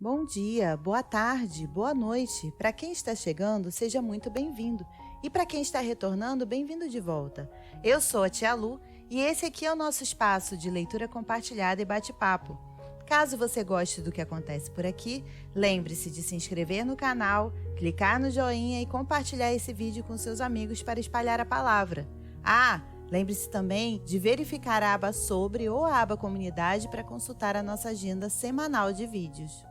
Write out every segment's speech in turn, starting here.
Bom dia, boa tarde, boa noite. Para quem está chegando, seja muito bem-vindo. E para quem está retornando, bem-vindo de volta. Eu sou a Tia Lu e esse aqui é o nosso espaço de leitura compartilhada e bate-papo. Caso você goste do que acontece por aqui, lembre-se de se inscrever no canal, clicar no joinha e compartilhar esse vídeo com seus amigos para espalhar a palavra. Lembre-se também de verificar a aba sobre ou a aba comunidade para consultar a nossa agenda semanal de vídeos.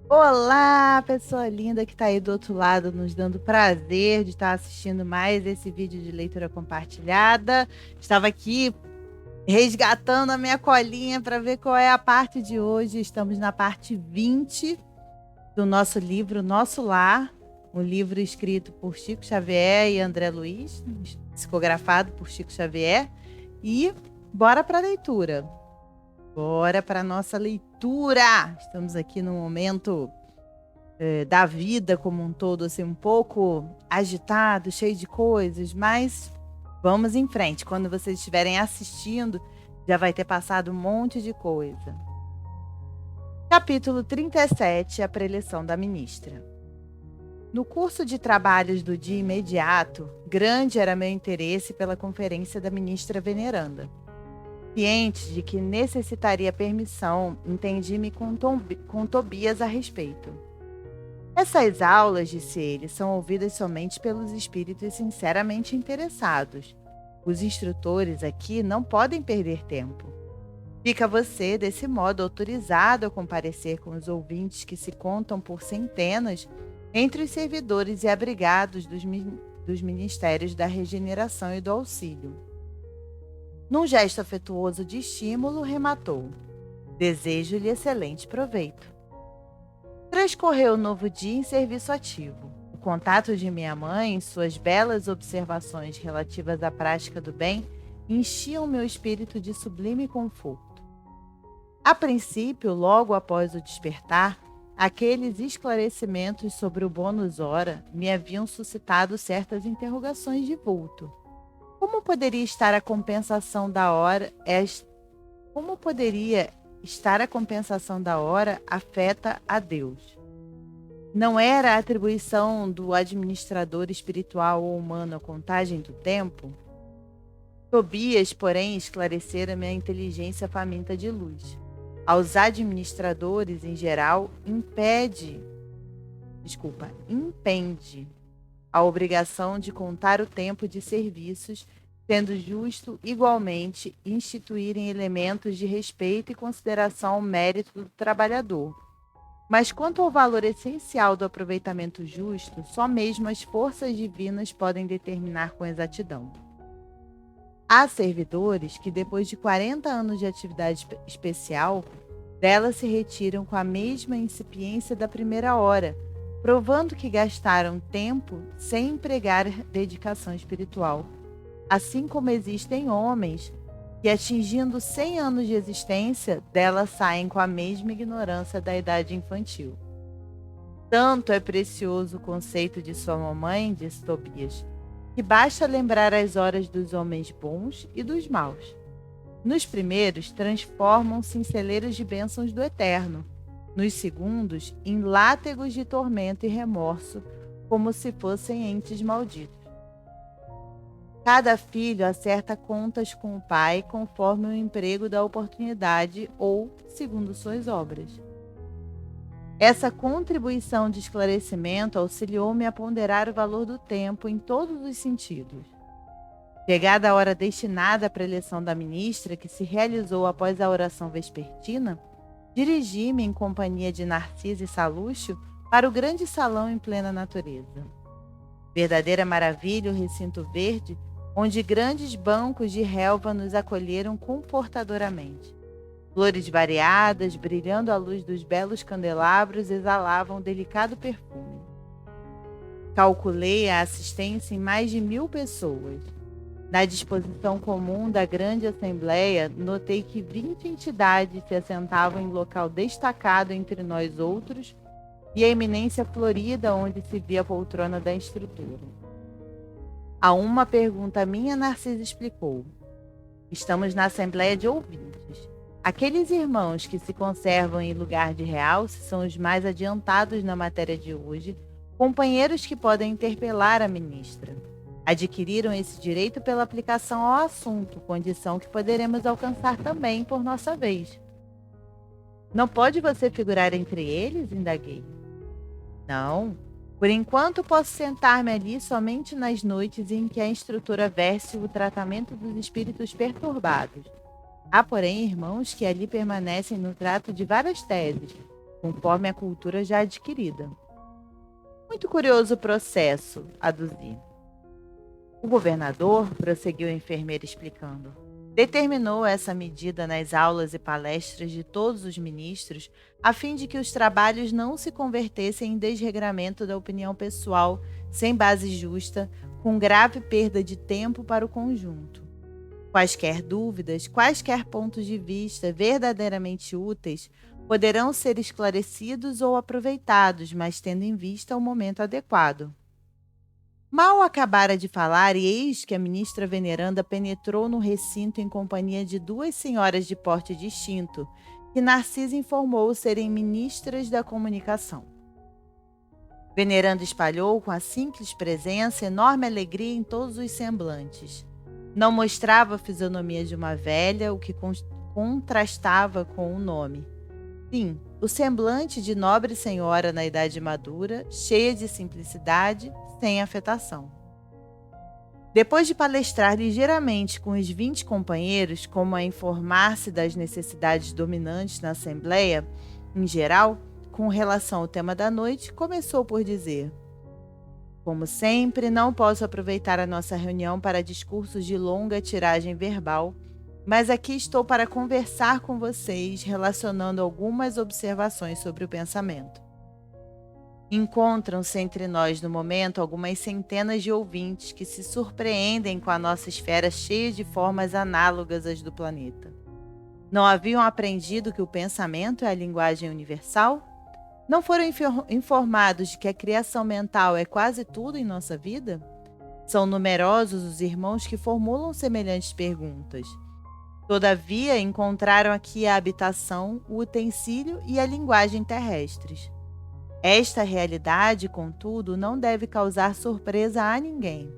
Olá, pessoa linda que está aí do outro lado, nos dando prazer de estar assistindo mais esse vídeo de leitura compartilhada. Estava aqui resgatando a minha colinha para ver qual é a parte de hoje. Estamos na parte 20 do nosso livro Nosso Lar, um livro escrito por Chico Xavier e André Luiz, psicografado por Chico Xavier. E bora para a leitura. Bora para a nossa leitura! Estamos aqui no momento da vida como um todo, assim, um pouco agitado, cheio de coisas, mas vamos em frente. Quando vocês estiverem assistindo, já vai ter passado um monte de coisa. Capítulo 37, a preleção da ministra. No curso de trabalhos do dia imediato, grande era meu interesse pela conferência da ministra veneranda. Ciente de que necessitaria permissão, entendi-me com Tobias a respeito. Essas aulas, disse ele, são ouvidas somente pelos espíritos sinceramente interessados. Os instrutores aqui não podem perder tempo. Fica você, desse modo, autorizado a comparecer com os ouvintes que se contam por centenas entre os servidores e abrigados dos ministérios da regeneração e do auxílio. Num gesto afetuoso de estímulo, rematou: desejo-lhe excelente proveito. Transcorreu o novo dia em serviço ativo. O contato de minha mãe, suas belas observações relativas à prática do bem, enchiam meu espírito de sublime conforto. A princípio, logo após o despertar, aqueles esclarecimentos sobre o bônus hora me haviam suscitado certas interrogações de vulto. Como poderia estar a compensação da hora afeta a Deus? Não era a atribuição do administrador espiritual ou humano a contagem do tempo? Tobias, porém, esclarecera minha inteligência faminta de luz. Aos administradores, em geral, impende a obrigação de contar o tempo de serviços, sendo justo, igualmente, instituírem elementos de respeito e consideração ao mérito do trabalhador. Mas quanto ao valor essencial do aproveitamento justo, só mesmo as forças divinas podem determinar com exatidão. Há servidores que, depois de 40 anos de atividade especial, dela se retiram com a mesma incipiência da primeira hora, provando que gastaram tempo sem empregar dedicação espiritual. Assim como existem homens que, atingindo 100 anos de existência, dela saem com a mesma ignorância da idade infantil. Tanto é precioso o conceito de sua mamãe, disse Tobias, que basta lembrar as horas dos homens bons e dos maus. Nos primeiros, transformam-se em celeiros de bênçãos do eterno. Nos segundos, em látegos de tormento e remorso, como se fossem entes malditos. Cada filho acerta contas com o pai conforme o emprego da oportunidade ou segundo suas obras. Essa contribuição de esclarecimento auxiliou-me a ponderar o valor do tempo em todos os sentidos. Chegada a hora destinada à preleção da ministra, que se realizou após a oração vespertina, dirigi-me em companhia de Narciso e Salúcio para o grande salão em plena natureza. Verdadeira maravilha o recinto verde, onde grandes bancos de relva nos acolheram confortadoramente. Flores variadas, brilhando à luz dos belos candelabros, exalavam um delicado perfume. Calculei a assistência em mais de 1000 pessoas. Na disposição comum da grande assembleia, notei que 20 entidades se assentavam em local destacado entre nós outros e a eminência florida onde se via a poltrona da instrutora. A uma pergunta minha, Narciso explicou: estamos na Assembleia de Ouvintes. Aqueles irmãos que se conservam em lugar de realce são os mais adiantados na matéria de hoje, companheiros que podem interpelar a ministra. Adquiriram esse direito pela aplicação ao assunto, condição que poderemos alcançar também por nossa vez. Não pode você figurar entre eles? Indaguei. Não. Por enquanto posso sentar-me ali somente nas noites em que a instrutora verse o tratamento dos espíritos perturbados. Há, porém, irmãos que ali permanecem no trato de várias teses, conforme a cultura já adquirida. Muito curioso o processo, aduzi. O governador, prosseguiu a enfermeira explicando, determinou essa medida nas aulas e palestras de todos os ministros, a fim de que os trabalhos não se convertessem em desregramento da opinião pessoal, sem base justa, com grave perda de tempo para o conjunto. Quaisquer dúvidas, quaisquer pontos de vista verdadeiramente úteis, poderão ser esclarecidos ou aproveitados, mas tendo em vista o momento adequado. Mal acabara de falar, e eis que a ministra veneranda penetrou no recinto em companhia de duas senhoras de porte distinto, que Narciso informou serem ministras da comunicação. Veneranda espalhou com a simples presença enorme alegria em todos os semblantes. Não mostrava a fisionomia de uma velha, o que contrastava com o nome. Sim, o semblante de nobre senhora na idade madura, cheia de simplicidade, sem afetação. Depois de palestrar ligeiramente com os 20 companheiros, como a informar-se das necessidades dominantes na Assembleia, em geral, com relação ao tema da noite, começou por dizer: como sempre, não posso aproveitar a nossa reunião para discursos de longa tiragem verbal, mas aqui estou para conversar com vocês, relacionando algumas observações sobre o pensamento. Encontram-se entre nós no momento algumas centenas de ouvintes que se surpreendem com a nossa esfera cheia de formas análogas às do planeta. Não haviam aprendido que o pensamento é a linguagem universal? Não foram informados de que a criação mental é quase tudo em nossa vida? São numerosos os irmãos que formulam semelhantes perguntas. Todavia, encontraram aqui a habitação, o utensílio e a linguagem terrestres. Esta realidade, contudo, não deve causar surpresa a ninguém.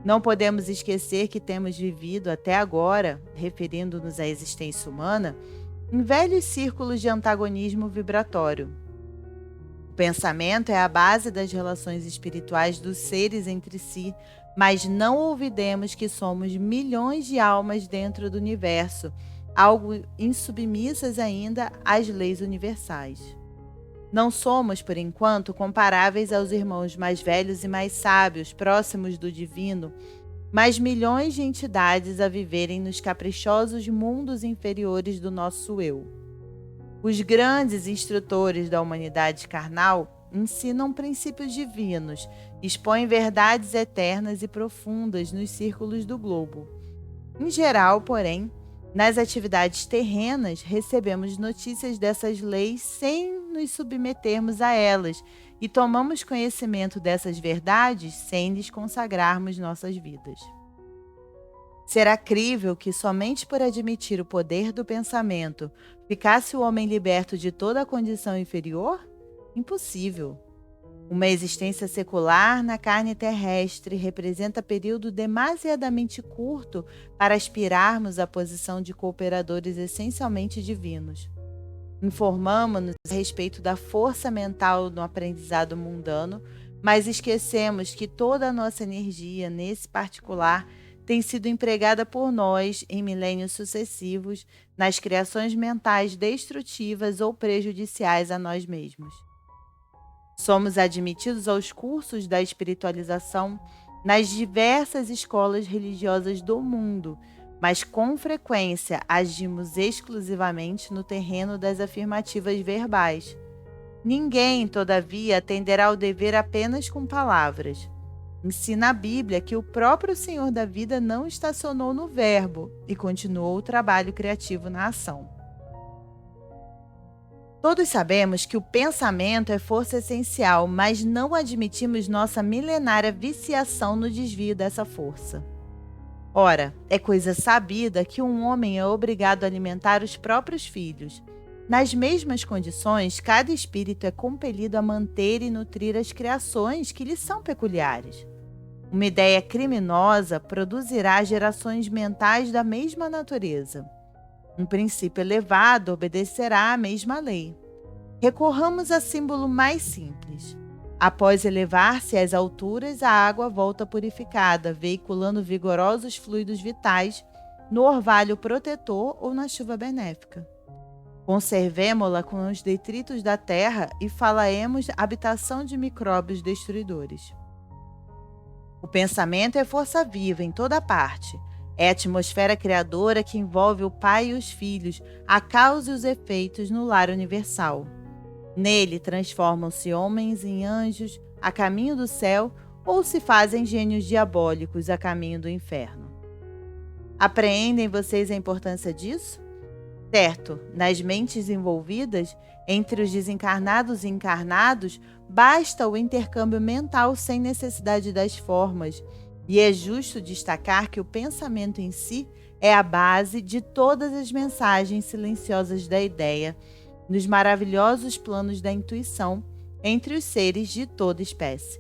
Não podemos esquecer que temos vivido até agora, referindo-nos à existência humana, em velhos círculos de antagonismo vibratório. O pensamento é a base das relações espirituais dos seres entre si, mas não olvidemos que somos milhões de almas dentro do universo, algo insubmissas ainda às leis universais. Não somos, por enquanto, comparáveis aos irmãos mais velhos e mais sábios, próximos do divino, mas milhões de entidades a viverem nos caprichosos mundos inferiores do nosso eu. Os grandes instrutores da humanidade carnal ensinam princípios divinos, expõem verdades eternas e profundas nos círculos do globo. Em geral, porém, nas atividades terrenas, recebemos notícias dessas leis sem nos submetermos a elas e tomamos conhecimento dessas verdades sem lhes consagrarmos nossas vidas. Será crível que somente por admitir o poder do pensamento ficasse o homem liberto de toda a condição inferior? Impossível. Uma existência secular na carne terrestre representa período demasiadamente curto para aspirarmos à posição de cooperadores essencialmente divinos. Informamos-nos a respeito da força mental no aprendizado mundano, mas esquecemos que toda a nossa energia, nesse particular, tem sido empregada por nós, em milênios sucessivos, nas criações mentais destrutivas ou prejudiciais a nós mesmos. Somos admitidos aos cursos da espiritualização nas diversas escolas religiosas do mundo, mas com frequência agimos exclusivamente no terreno das afirmativas verbais. Ninguém, todavia, atenderá ao dever apenas com palavras. Ensina a Bíblia que o próprio Senhor da vida não estacionou no verbo e continuou o trabalho criativo na ação. Todos sabemos que o pensamento é força essencial, mas não admitimos nossa milenária viciação no desvio dessa força. Ora, é coisa sabida que um homem é obrigado a alimentar os próprios filhos. Nas mesmas condições, cada espírito é compelido a manter e nutrir as criações que lhe são peculiares. Uma ideia criminosa produzirá gerações mentais da mesma natureza. Um princípio elevado obedecerá à mesma lei. Recorramos a símbolo mais simples. Após elevar-se às alturas, a água volta purificada, veiculando vigorosos fluidos vitais no orvalho protetor ou na chuva benéfica. Conservemo-la com os detritos da terra e falaemos habitação de micróbios destruidores. O pensamento é força viva em toda parte. É a atmosfera criadora que envolve o pai e os filhos, a causa e os efeitos no lar universal. Nele transformam-se homens em anjos a caminho do céu ou se fazem gênios diabólicos a caminho do inferno. Apreendem vocês a importância disso? Certo, nas mentes envolvidas, entre os desencarnados e encarnados, basta o intercâmbio mental sem necessidade das formas, e é justo destacar que o pensamento em si é a base de todas as mensagens silenciosas da ideia, nos maravilhosos planos da intuição entre os seres de toda espécie.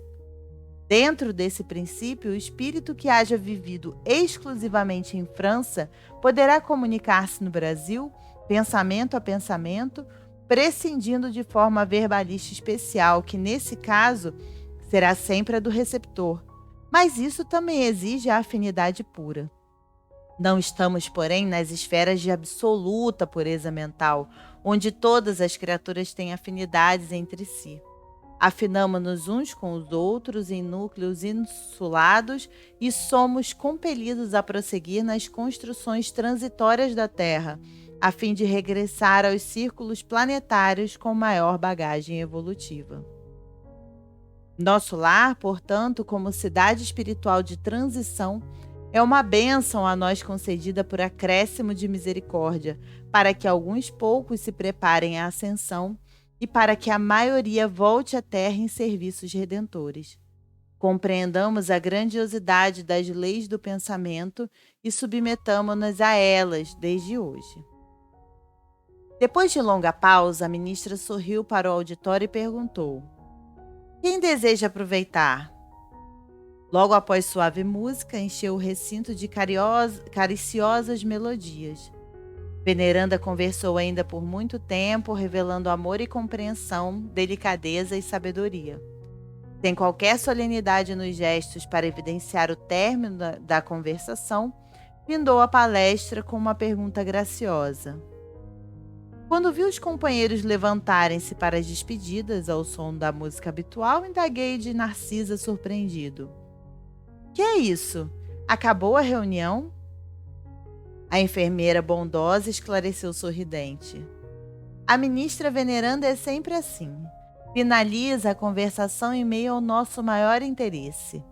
Dentro desse princípio, o espírito que haja vivido exclusivamente em França poderá comunicar-se no Brasil, pensamento a pensamento, prescindindo de forma verbalista especial, que nesse caso será sempre a do receptor, mas isso também exige a afinidade pura. Não estamos, porém, nas esferas de absoluta pureza mental, onde todas as criaturas têm afinidades entre si. Afinamo-nos uns com os outros em núcleos insulados e somos compelidos a prosseguir nas construções transitórias da Terra, a fim de regressar aos círculos planetários com maior bagagem evolutiva. Nosso lar, portanto, como cidade espiritual de transição, é uma bênção a nós concedida por acréscimo de misericórdia, para que alguns poucos se preparem à ascensão e para que a maioria volte à terra em serviços redentores. Compreendamos a grandiosidade das leis do pensamento e submetamo-nos a elas desde hoje. Depois de longa pausa, a ministra sorriu para o auditório e perguntou: quem deseja aproveitar? Logo após suave música, encheu o recinto de cariciosas melodias. Veneranda conversou ainda por muito tempo, revelando amor e compreensão, delicadeza e sabedoria. Sem qualquer solenidade nos gestos para evidenciar o término da conversação, findou a palestra com uma pergunta graciosa. Quando vi os companheiros levantarem-se para as despedidas ao som da música habitual, indaguei de Narcisa surpreendido. Que é isso? Acabou a reunião? A enfermeira bondosa esclareceu sorridente. A ministra Veneranda é sempre assim. Finaliza a conversação em meio ao nosso maior interesse.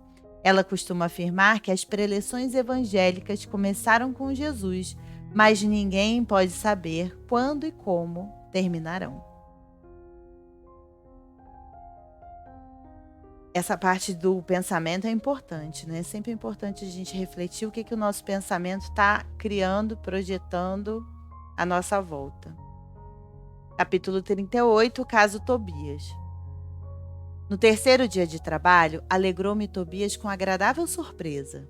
Ela costuma afirmar que as preleções evangélicas começaram com Jesus, mas ninguém pode saber quando e como terminarão. Essa parte do pensamento é importante, né? É sempre importante a gente refletir o que o nosso pensamento está criando, projetando à nossa volta. Capítulo 38, caso Tobias. No terceiro dia de trabalho, alegrou-me Tobias com agradável surpresa.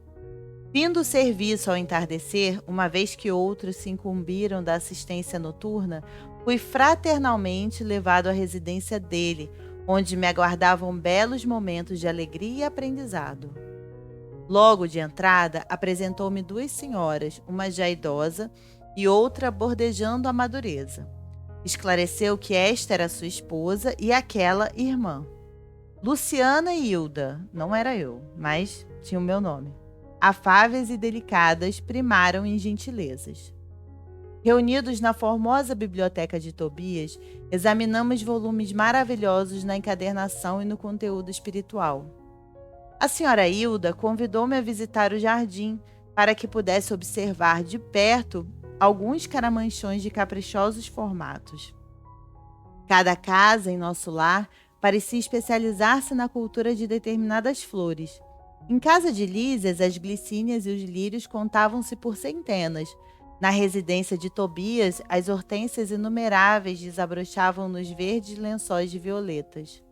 Vindo o serviço ao entardecer, uma vez que outros se incumbiram da assistência noturna, fui fraternalmente levado à residência dele, onde me aguardavam belos momentos de alegria e aprendizado. Logo de entrada, apresentou-me duas senhoras, uma já idosa e outra bordejando a madureza. Esclareceu que esta era sua esposa e aquela irmã. Luciana e Hilda, não era eu, mas tinha o meu nome. Afáveis e delicadas, primaram em gentilezas. Reunidos na formosa biblioteca de Tobias, examinamos volumes maravilhosos na encadernação e no conteúdo espiritual. A senhora Hilda convidou-me a visitar o jardim para que pudesse observar de perto alguns caramanchões de caprichosos formatos. Cada casa em nosso lar parecia especializar-se na cultura de determinadas flores. Em casa de Lísias, as glicínias e os lírios contavam-se por centenas. Na residência de Tobias, as hortênsias inumeráveis desabrochavam nos verdes lençóis de violetas.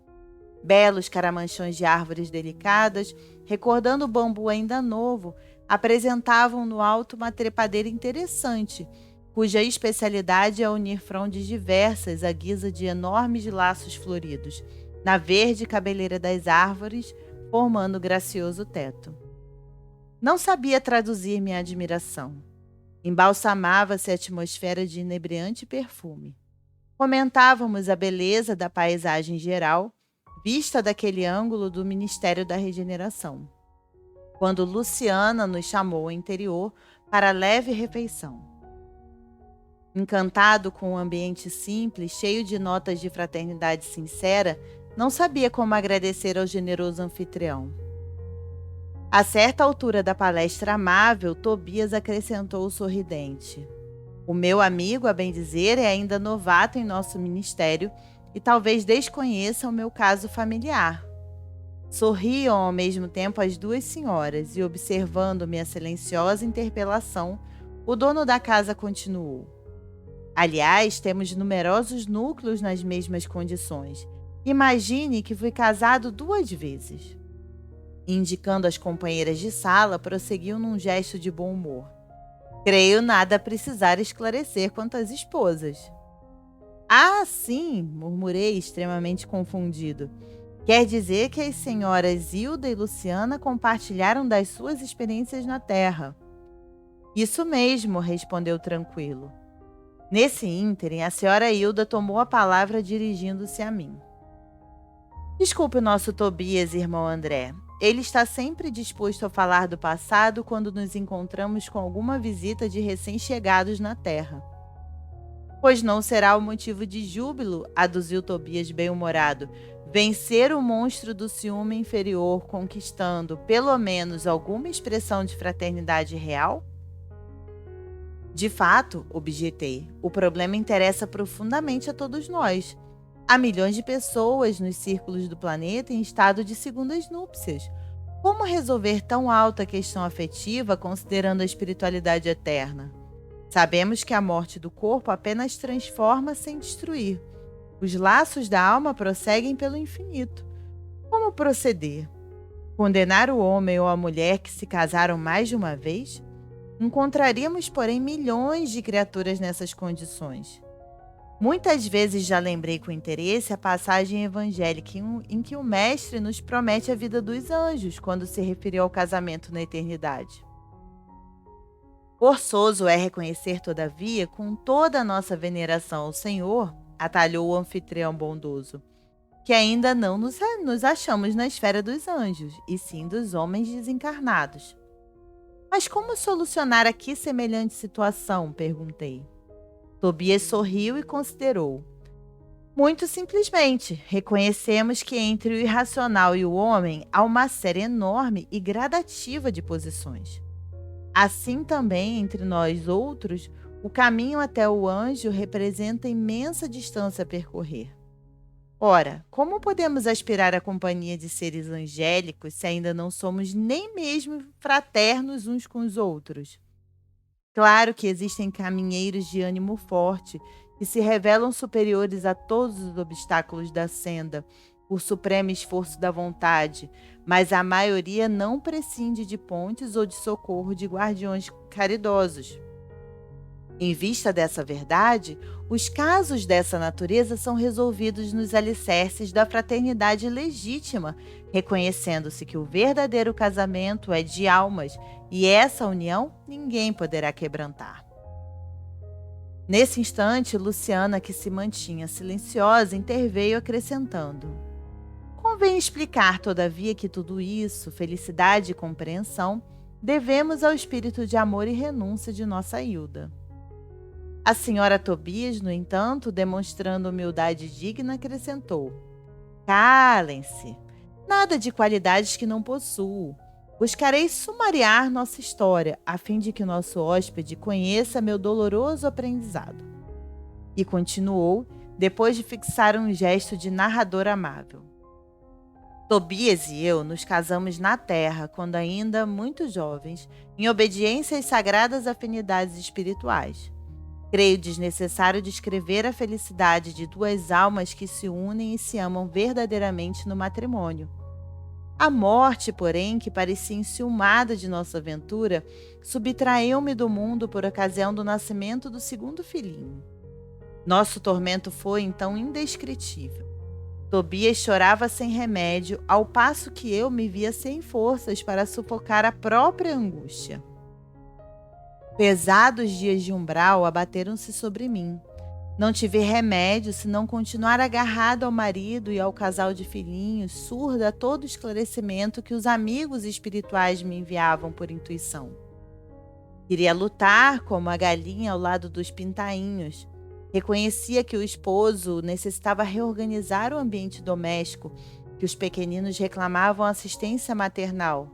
Belos caramanchões de árvores delicadas, recordando o bambu ainda novo, apresentavam no alto uma trepadeira interessante, cuja especialidade é unir frondes diversas à guisa de enormes laços floridos, na verde cabeleira das árvores, formando gracioso teto. Não sabia traduzir minha admiração. Embalsamava-se a atmosfera de inebriante perfume. Comentávamos a beleza da paisagem geral, vista daquele ângulo do Ministério da Regeneração, quando Luciana nos chamou ao interior para a leve refeição. Encantado com o ambiente simples, cheio de notas de fraternidade sincera, não sabia como agradecer ao generoso anfitrião. A certa altura da palestra amável, Tobias acrescentou sorridente: "O meu amigo, a bem dizer, é ainda novato em nosso ministério e talvez desconheça o meu caso familiar." Sorriam ao mesmo tempo as duas senhoras e, observando minha silenciosa interpelação, o dono da casa continuou: "Aliás, temos numerosos núcleos nas mesmas condições. Imagine que fui casado 2 vezes." Indicando as companheiras de sala, prosseguiu num gesto de bom humor: "Creio nada precisar esclarecer quanto às esposas." "Ah, sim!" murmurei, extremamente confundido. "Quer dizer que as senhoras Hilda e Luciana compartilharam das suas experiências na Terra." "Isso mesmo", respondeu tranquilo. Nesse ínterim, a senhora Hilda tomou a palavra dirigindo-se a mim: "Desculpe o nosso Tobias, irmão André. Ele está sempre disposto a falar do passado quando nos encontramos com alguma visita de recém-chegados na Terra." "Pois não será o motivo de júbilo", aduziu Tobias bem-humorado, "vencer o monstro do ciúme inferior conquistando, pelo menos, alguma expressão de fraternidade real?" "De fato", objetei, "o problema interessa profundamente a todos nós. Há milhões de pessoas nos círculos do planeta em estado de segundas núpcias. Como resolver tão alta questão afetiva considerando a espiritualidade eterna? Sabemos que a morte do corpo apenas transforma sem destruir. Os laços da alma prosseguem pelo infinito. Como proceder? Condenar o homem ou a mulher que se casaram mais de uma vez? Encontraríamos, porém, milhões de criaturas nessas condições. Muitas vezes já lembrei com interesse a passagem evangélica em que o Mestre nos promete a vida dos anjos quando se referiu ao casamento na eternidade. Forçoso é reconhecer, todavia, com toda a nossa veneração ao Senhor, atalhou o anfitrião bondoso, que ainda não nos achamos na esfera dos anjos, e sim dos homens desencarnados. "Mas como solucionar aqui semelhante situação?" perguntei. Tobias sorriu e considerou. "Muito simplesmente, reconhecemos que entre o irracional e o homem há uma série enorme e gradativa de posições. Assim também, entre nós outros, o caminho até o anjo representa imensa distância a percorrer. Ora, como podemos aspirar à companhia de seres angélicos se ainda não somos nem mesmo fraternos uns com os outros? Claro que existem caminheiros de ânimo forte que se revelam superiores a todos os obstáculos da senda, por supremo esforço da vontade, mas a maioria não prescinde de pontes ou de socorro de guardiões caridosos. Em vista dessa verdade, os casos dessa natureza são resolvidos nos alicerces da fraternidade legítima, reconhecendo-se que o verdadeiro casamento é de almas e essa união ninguém poderá quebrantar." Nesse instante, Luciana, que se mantinha silenciosa, interveio acrescentando: "Convém explicar, todavia, que tudo isso, felicidade e compreensão, devemos ao espírito de amor e renúncia de nossa Hilda." A senhora Tobias, no entanto, demonstrando humildade digna, acrescentou: "Calem-se. Nada de qualidades que não possuo. Buscarei sumariar nossa história, a fim de que nosso hóspede conheça meu doloroso aprendizado." E continuou, depois de fixar um gesto de narrador amável. Tobias e eu nos casamos na terra quando ainda muito jovens, em obediência às sagradas afinidades espirituais. Creio desnecessário descrever a felicidade de duas almas que se unem e se amam verdadeiramente no matrimônio. A morte, porém, que parecia enciumada de nossa aventura, subtraiu-me do mundo por ocasião do nascimento do segundo filhinho. Nosso tormento foi, então, indescritível. Tobias chorava sem remédio, ao passo que eu me via sem forças para sufocar a própria angústia. Pesados dias de umbral abateram-se sobre mim. Não tive remédio senão continuar agarrado ao marido e ao casal de filhinhos, surda a todo esclarecimento que os amigos espirituais me enviavam por intuição. Queria lutar como a galinha ao lado dos pintainhos. Reconhecia que o esposo necessitava reorganizar o ambiente doméstico, que os pequeninos reclamavam assistência maternal.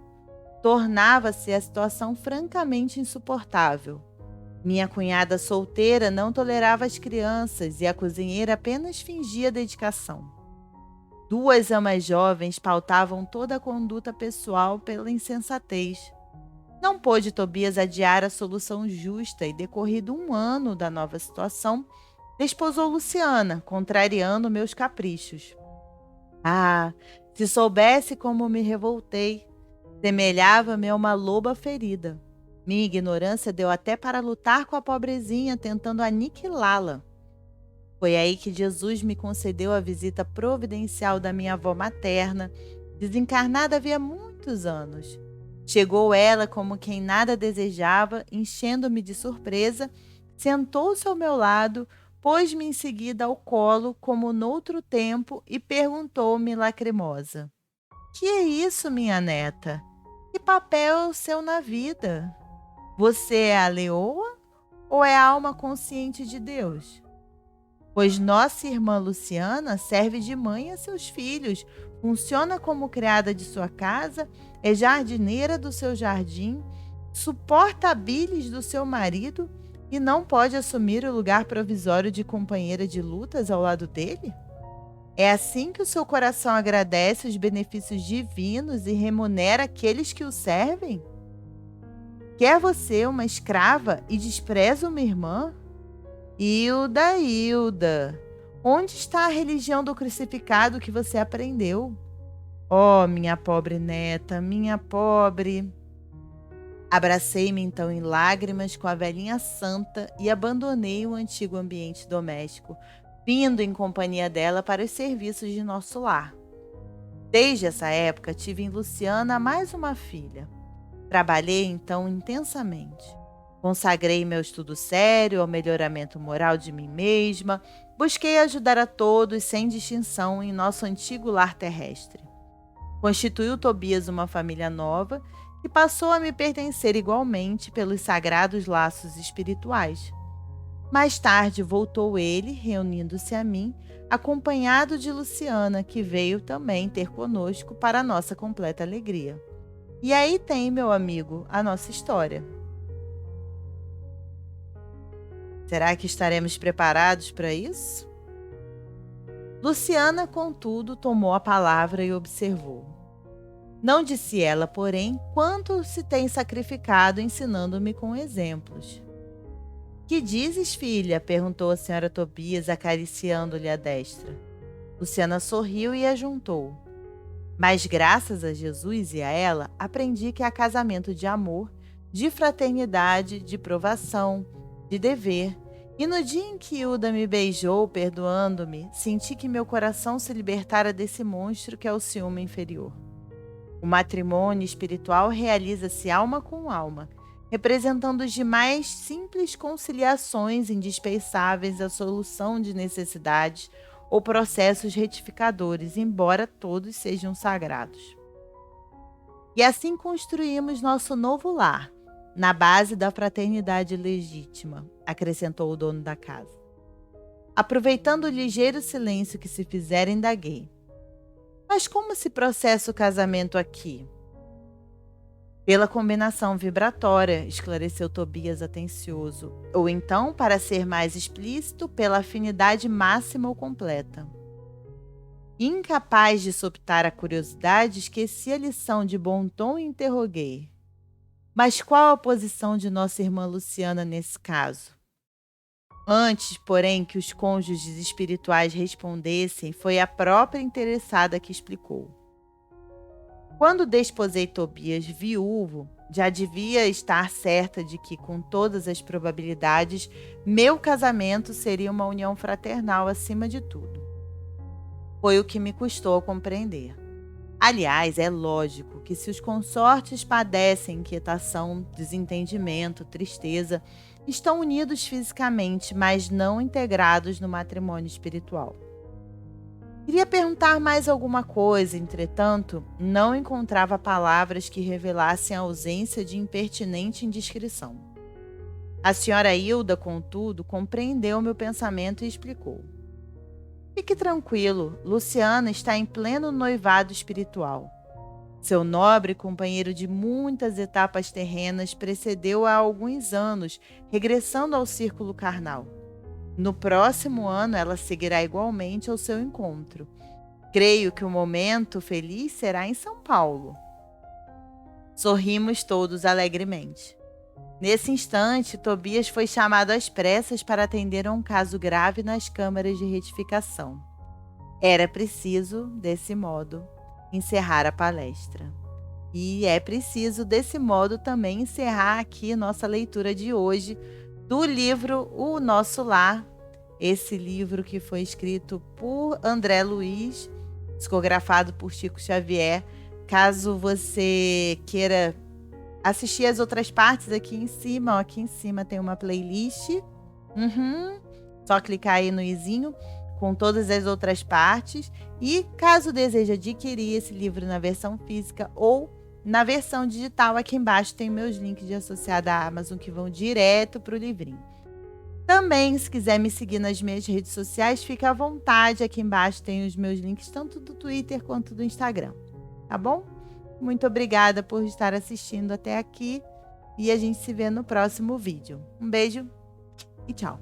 Tornava-se a situação francamente insuportável. Minha cunhada solteira não tolerava as crianças e a cozinheira apenas fingia dedicação. Duas amas jovens pautavam toda a conduta pessoal pela insensatez. Não pôde Tobias adiar a solução justa e, decorrido 1 ano da nova situação, desposou Luciana, contrariando meus caprichos. Ah, se soubesse como me revoltei! Semelhava-me a uma loba ferida. Minha ignorância deu até para lutar com a pobrezinha, tentando aniquilá-la. Foi aí que Jesus me concedeu a visita providencial da minha avó materna, desencarnada havia muitos anos. Chegou ela como quem nada desejava, enchendo-me de surpresa, sentou-se ao meu lado, pôs-me em seguida ao colo, como noutro tempo, e perguntou-me lacrimosa: "Que é isso, minha neta? Que papel é o seu na vida? Você é a leoa ou é a alma consciente de Deus? Pois nossa irmã Luciana serve de mãe a seus filhos, funciona como criada de sua casa, é jardineira do seu jardim, suporta a bilis do seu marido e não pode assumir o lugar provisório de companheira de lutas ao lado dele? É assim que o seu coração agradece os benefícios divinos e remunera aqueles que o servem? Quer você uma escrava e despreza uma irmã? Hilda, Hilda, onde está a religião do crucificado que você aprendeu? Oh, minha pobre neta, minha pobre. Abracei-me então em lágrimas com a velhinha santa e abandonei o antigo ambiente doméstico, vindo em companhia dela para os serviços de nosso lar. Desde essa época tive em Luciana mais uma filha. Trabalhei então intensamente. Consagrei meu estudo sério ao melhoramento moral de mim mesma, busquei ajudar a todos sem distinção em nosso antigo lar terrestre. Constituiu Tobias uma família nova que passou a me pertencer igualmente pelos sagrados laços espirituais. Mais tarde voltou ele, reunindo-se a mim, acompanhado de Luciana, que veio também ter conosco para a nossa completa alegria. E aí tem, meu amigo, a nossa história. Será que estaremos preparados para isso? Luciana, contudo, tomou a palavra e observou. Não disse ela, porém, quanto se tem sacrificado ensinando-me com exemplos. Que dizes, filha? Perguntou a senhora Tobias, acariciando-lhe a destra. Luciana sorriu e ajuntou. Mas graças a Jesus e a ela, aprendi que há casamento de amor, de fraternidade, de provação, de dever. E no dia em que Hilda me beijou, perdoando-me, senti que meu coração se libertara desse monstro que é o ciúme inferior. O matrimônio espiritual realiza-se alma com alma, representando as demais simples conciliações indispensáveis à solução de necessidades ou processos retificadores, embora todos sejam sagrados. E assim construímos nosso novo lar, na base da fraternidade legítima, acrescentou o dono da casa. Aproveitando o ligeiro silêncio que se fizera, indaguei. Mas como se processa o casamento aqui? Pela combinação vibratória, esclareceu Tobias atencioso. Ou então, para ser mais explícito, pela afinidade máxima ou completa. Incapaz de soptar a curiosidade, esqueci a lição de bom tom e interroguei. Mas qual a posição de nossa irmã Luciana nesse caso? Antes, porém, que os cônjuges espirituais respondessem, foi a própria interessada que explicou. Quando desposei Tobias viúvo, já devia estar certa de que, com todas as probabilidades, meu casamento seria uma união fraternal acima de tudo. Foi o que me custou a compreender. Aliás, é lógico que se os consortes padecem inquietação, desentendimento, tristeza, estão unidos fisicamente, mas não integrados no matrimônio espiritual. Queria perguntar mais alguma coisa, entretanto, não encontrava palavras que revelassem a ausência de impertinente indiscrição. A senhora Hilda, contudo, compreendeu meu pensamento e explicou. Fique tranquilo, Luciana está em pleno noivado espiritual. Seu nobre companheiro de muitas etapas terrenas precedeu-a há alguns anos, regressando ao círculo carnal. No próximo ano, ela seguirá igualmente ao seu encontro. Creio que o momento feliz será em São Paulo. Sorrimos todos alegremente. Nesse instante, Tobias foi chamado às pressas para atender a um caso grave nas câmaras de retificação. Era preciso, desse modo, encerrar a palestra. E é preciso, desse modo, também encerrar aqui nossa leitura de hoje do livro O Nosso Lar, esse livro que foi escrito por André Luiz, psicografado por Chico Xavier. Caso você queira assistir as outras partes, aqui em cima tem uma playlist. Só clicar aí no izinho com todas as outras partes. E caso deseje adquirir esse livro na versão física ou na versão digital, aqui embaixo tem meus links de associado à Amazon que vão direto para o livrinho. Também, se quiser me seguir nas minhas redes sociais, fica à vontade. Aqui embaixo tem os meus links, tanto do Twitter quanto do Instagram. Tá bom? Muito obrigada por estar assistindo até aqui. E a gente se vê no próximo vídeo. Um beijo e tchau.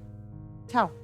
Tchau.